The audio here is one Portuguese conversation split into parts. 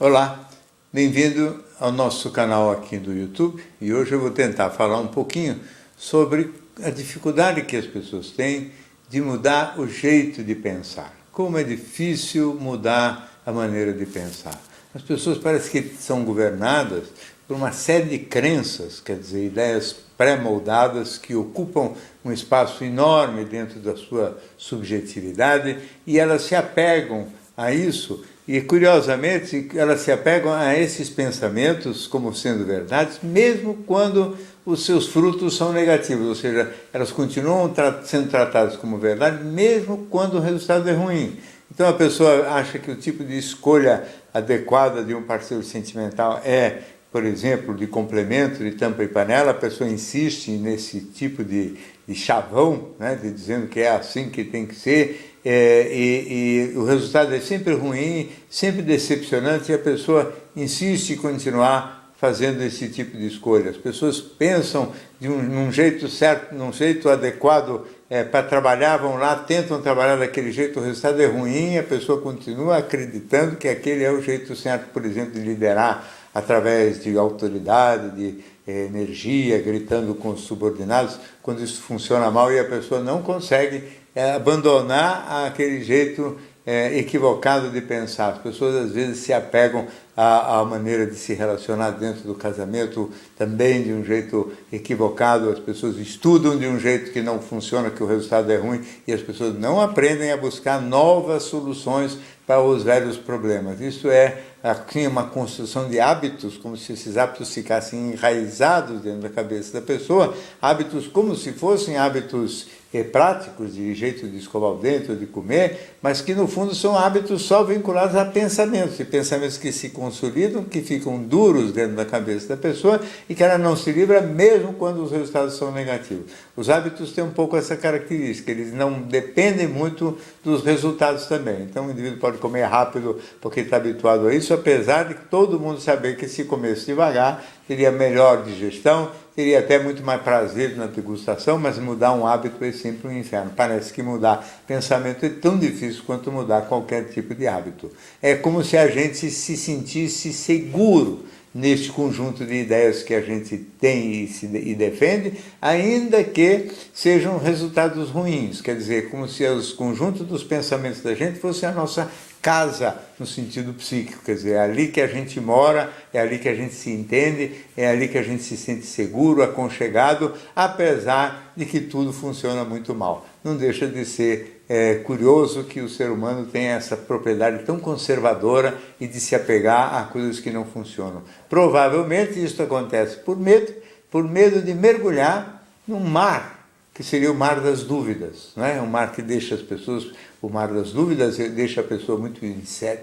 Olá, bem-vindo ao nosso canal aqui do YouTube e hoje eu vou tentar falar um pouquinho sobre a dificuldade que as pessoas têm de mudar o jeito de pensar. Como é difícil mudar a maneira de pensar. As pessoas parecem que são governadas por uma série de crenças, quer dizer, ideias pré-moldadas que ocupam um espaço enorme dentro da sua subjetividade e elas se apegam a isso. E, curiosamente, elas se apegam a esses pensamentos como sendo verdades, mesmo quando os seus frutos são negativos, ou seja, elas continuam sendo tratadas como verdade, mesmo quando o resultado é ruim. Então a pessoa acha que o tipo de escolha adequada de um parceiro sentimental é, por exemplo, de complemento, de tampa e panela, a pessoa insiste nesse tipo de chavão, né, de dizendo que é assim que tem que ser, e o resultado é sempre ruim, sempre decepcionante, e a pessoa insiste em continuar fazendo esse tipo de escolha. As pessoas pensam num jeito certo, num jeito adequado para trabalhar, vão lá, tentam trabalhar daquele jeito, o resultado é ruim, a pessoa continua acreditando que aquele é o jeito certo, por exemplo, de liderar através de autoridade, de energia, gritando com os subordinados, quando isso funciona mal e a pessoa não consegue abandonar aquele jeito equivocado de pensar. As pessoas às vezes se apegam à maneira de se relacionar dentro do casamento também de um jeito equivocado, as pessoas estudam de um jeito que não funciona, que o resultado é ruim, e as pessoas não aprendem a buscar novas soluções para os velhos problemas. Isso é assim, uma construção de hábitos, como se esses hábitos ficassem enraizados dentro da cabeça da pessoa, hábitos como se fossem hábitos práticos, de jeito de escovar o dente ou de comer, mas que no fundo são hábitos só vinculados a pensamentos, e pensamentos que se consolidam, que ficam duros dentro da cabeça da pessoa e que ela não se livra mesmo quando os resultados são negativos. Os hábitos têm um pouco essa característica, eles não dependem muito dos resultados também. Então o indivíduo pode comer rápido porque está habituado a isso, apesar de todo mundo saber que se comesse devagar, teria melhor digestão, teria até muito mais prazer na degustação, mas mudar um hábito é sempre um inferno. Parece que mudar pensamento é tão difícil quanto mudar qualquer tipo de hábito. É como se a gente se sentisse seguro neste conjunto de ideias que a gente tem e defende, ainda que sejam resultados ruins. Quer dizer, como se os conjuntos dos pensamentos da gente fossem a nossa casa no sentido psíquico, quer dizer, é ali que a gente mora, é ali que a gente se entende, é ali que a gente se sente seguro, aconchegado, apesar de que tudo funciona muito mal. Não deixa de ser curioso que o ser humano tenha essa propriedade tão conservadora e de se apegar a coisas que não funcionam. Provavelmente isso acontece por medo de mergulhar num mar, que seria o mar das dúvidas, não é? Um mar que deixa as pessoas, o mar das dúvidas deixa a pessoa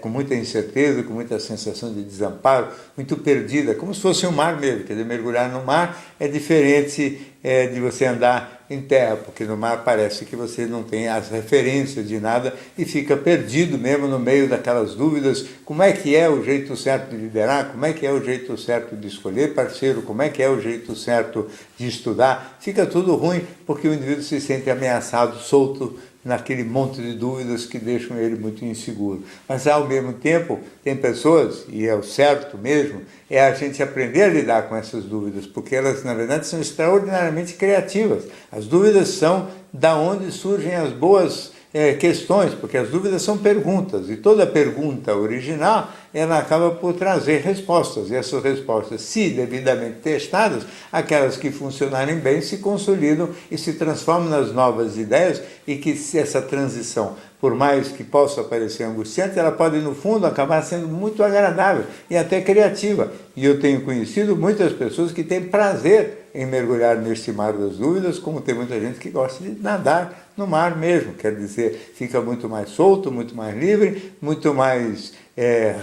com muita incerteza, com muita sensação de desamparo, muito perdida, como se fosse um mar mesmo. Quer dizer, mergulhar no mar é diferente de você andar em terra, porque no mar parece que você não tem as referências de nada e fica perdido mesmo no meio daquelas dúvidas. Como é que é o jeito certo de liderar? Como é que é o jeito certo de escolher parceiro? Como é que é o jeito certo de estudar? Fica tudo ruim porque o indivíduo se sente ameaçado, solto naquele monte de dúvidas que deixam ele muito inseguro. Mas, ao mesmo tempo, tem pessoas, e é o certo mesmo, é a gente aprender a lidar com essas dúvidas, porque elas, na verdade, são extraordinariamente criativas. As dúvidas são da onde surgem as boas questões, porque as dúvidas são perguntas, e toda pergunta original, ela acaba por trazer respostas, e essas respostas, se devidamente testadas, aquelas que funcionarem bem se consolidam e se transformam nas novas ideias, e que essa transição, por mais que possa parecer angustiante, ela pode, no fundo, acabar sendo muito agradável e até criativa. E eu tenho conhecido muitas pessoas que têm prazer em mergulhar neste mar das dúvidas, como tem muita gente que gosta de nadar no mar mesmo. Quer dizer, fica muito mais solto, muito mais livre, muito mais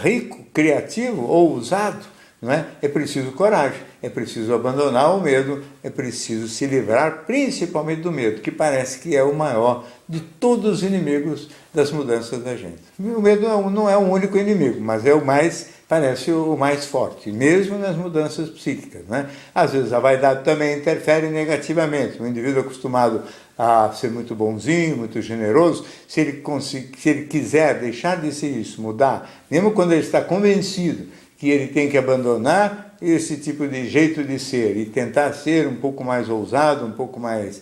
rico, criativo, ousado. Não é? É preciso coragem, é preciso abandonar o medo, é preciso se livrar principalmente do medo, que parece que é o maior de todos os inimigos das mudanças da gente. O medo não é o único inimigo, mas é o mais, parece o mais forte, mesmo nas mudanças psíquicas. Né? Às vezes a vaidade também interfere negativamente. O indivíduo acostumado a ser muito bonzinho, muito generoso, se ele quiser deixar de ser isso, mudar, mesmo quando ele está convencido que ele tem que abandonar esse tipo de jeito de ser e tentar ser um pouco mais ousado, um pouco mais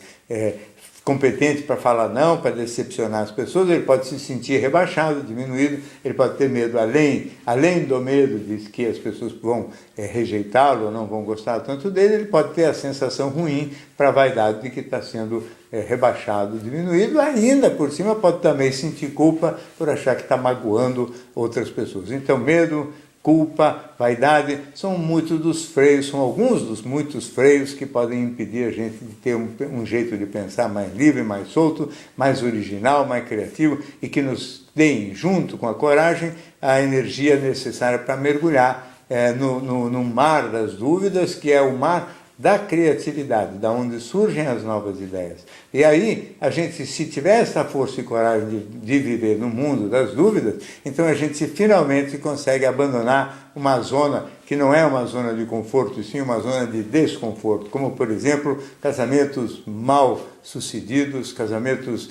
competente para falar não, para decepcionar as pessoas, ele pode se sentir rebaixado, diminuído, ele pode ter medo, além do medo de que as pessoas vão rejeitá-lo ou não vão gostar tanto dele, ele pode ter a sensação ruim para a vaidade de que está sendo rebaixado, diminuído, ainda por cima pode também sentir culpa por achar que está magoando outras pessoas. Então, medo, culpa, vaidade, são muitos dos freios, são alguns dos muitos freios que podem impedir a gente de ter um jeito de pensar mais livre, mais solto, mais original, mais criativo e que nos deem, junto com a coragem, a energia necessária para mergulhar no mar das dúvidas, que é o mar da criatividade, da onde surgem as novas ideias. E aí, a gente, se tiver essa força e coragem de viver no mundo das dúvidas, então a gente finalmente consegue abandonar uma zona que não é uma zona de conforto, e sim uma zona de desconforto, como, por exemplo, casamentos mal sucedidos, casamentos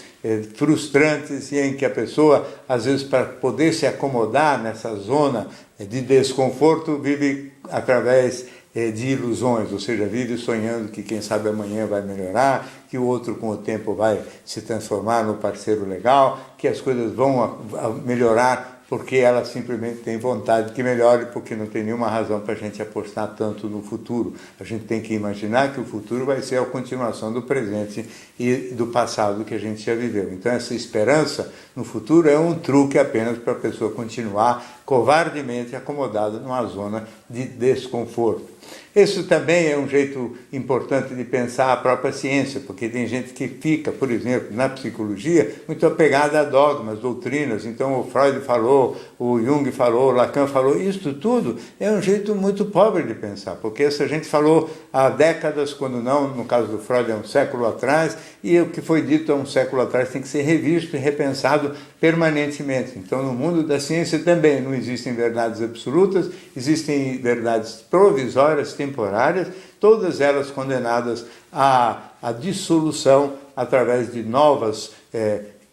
frustrantes, e em que a pessoa, às vezes, para poder se acomodar nessa zona de desconforto, vive através de ilusões, ou seja, vive sonhando que quem sabe amanhã vai melhorar, que o outro com o tempo vai se transformar no parceiro legal, que as coisas vão melhorar porque ela simplesmente tem vontade que melhore, porque não tem nenhuma razão para a gente apostar tanto no futuro. A gente tem que imaginar que o futuro vai ser a continuação do presente e do passado que a gente já viveu. Então essa esperança no futuro é um truque apenas para a pessoa continuar covardemente acomodada numa zona de desconforto. Isso também é um jeito importante de pensar a própria ciência, porque tem gente que fica, por exemplo, na psicologia, muito apegada a dogmas, doutrinas. Então o Freud falou, o Jung falou, o Lacan falou. Isso tudo é um jeito muito pobre de pensar, porque essa gente falou há décadas, quando não, no caso do Freud, há um século atrás, e o que foi dito há um século atrás tem que ser revisto e repensado permanentemente. Então, no mundo da ciência também não existem verdades absolutas, existem verdades provisórias, temporárias, todas elas condenadas à dissolução através de novas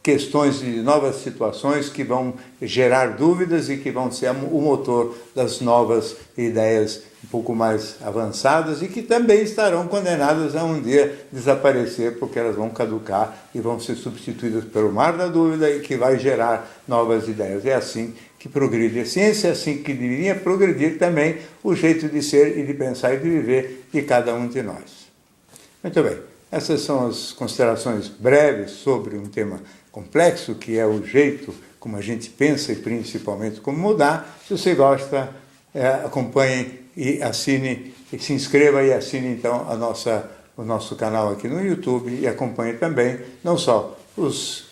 questões, de novas situações que vão gerar dúvidas e que vão ser o motor das novas ideias um pouco mais avançadas e que também estarão condenadas a um dia desaparecer, porque elas vão caducar e vão ser substituídas pelo mar da dúvida e que vai gerar novas ideias. É assim que progride a ciência, é assim que deveria progredir também o jeito de ser e de pensar e de viver de cada um de nós. Muito bem, essas são as considerações breves sobre um tema complexo, que é o jeito como a gente pensa e principalmente como mudar. Se você gosta, acompanhe e assine, e se inscreva e assine então o nosso canal aqui no YouTube e acompanhe também não só os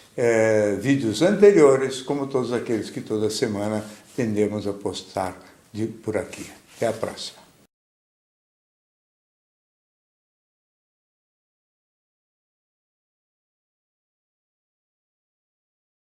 vídeos anteriores, como todos aqueles que toda semana tendemos a postar por aqui. Até a próxima.